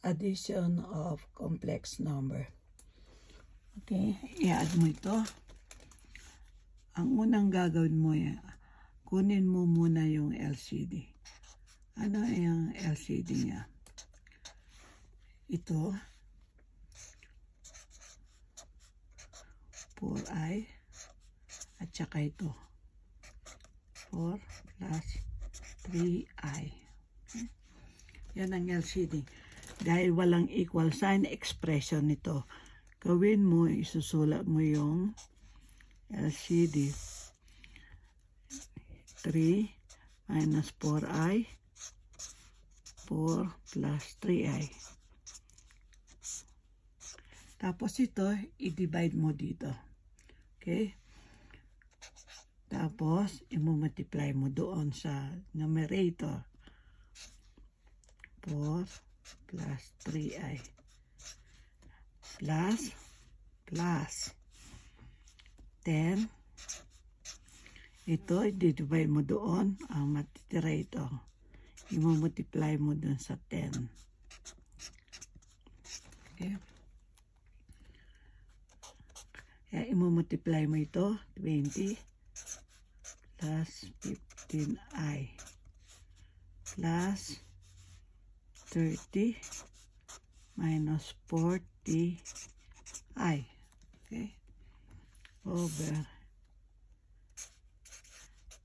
addition of complex number. Okay, i-add mo ito. Ang unang gagawin mo, kunin mo muna yung LCD. Ano yung LCD niya? Ito, 4i, at saka ito, 4 plus 3i. Okay? Yan ang LCD. Dahil walang equal sign expression nito, gawin mo, isusulat mo yung LCD. 3 minus 4i, 4 plus 3i. Tapos ito, i-divide mo dito. Okay? Tapos, i-multiply mo doon sa numerator. 4 plus 3i. Plus 10. Ito, i-divide mo doon. Ang matitira ito. I-multiply mo doon sa 10. Okay? Kaya i-multiply mo ito. 20 plus 15i plus 30 minus 40i. Okay? Over.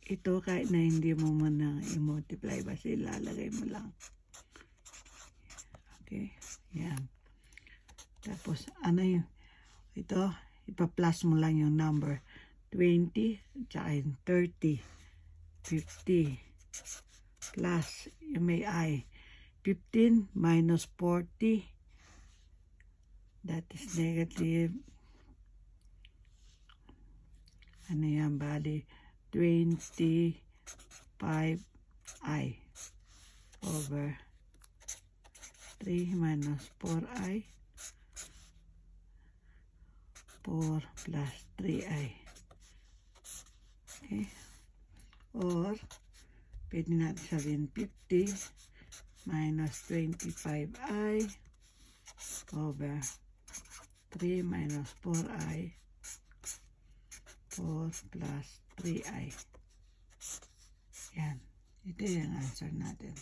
Ito kahit na hindi mo man i-multiply, basta ilalagay mo lang. Okay? Yan. Tapos, ano yun? Ito, ipa-plus mo lang yung number. 20, tsaka 30, 50, plus, yung may I. 15 minus 40, that is negative. Ano yan, bali? 25i over 3 minus 4i, 4 plus 3i. Okay? Or, pwede natin sabihin 50 minus 25i over 3 minus 4i, 4 plus 3i. Yan. Ito yung answer natin.